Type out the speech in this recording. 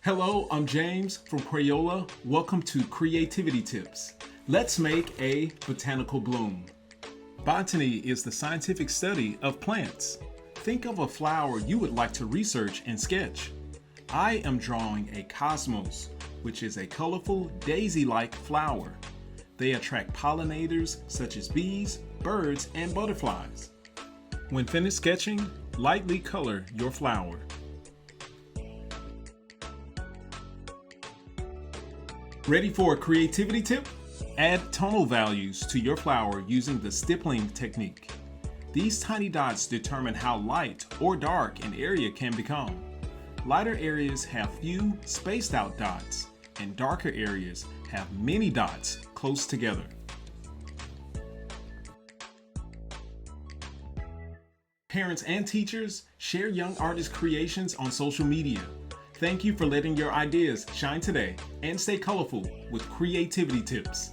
Hello, I'm James from Crayola. Welcome to Creativity Tips. Let's make a botanical bloom. Botany is the scientific study of plants. Think of a flower you would like to research and sketch. I am drawing a cosmos, which is a colorful daisy-like flower. They attract pollinators such as bees, birds, and butterflies. When finished sketching, lightly color your flower. Ready for a creativity tip? Add tonal values to your flower using the stippling technique. These tiny dots determine how light or dark an area can become. Lighter areas have few spaced out dots, and darker areas have many dots close together. Parents and teachers, share young artists' creations on social media. Thank you for letting your ideas shine today and stay colorful with creativity tips.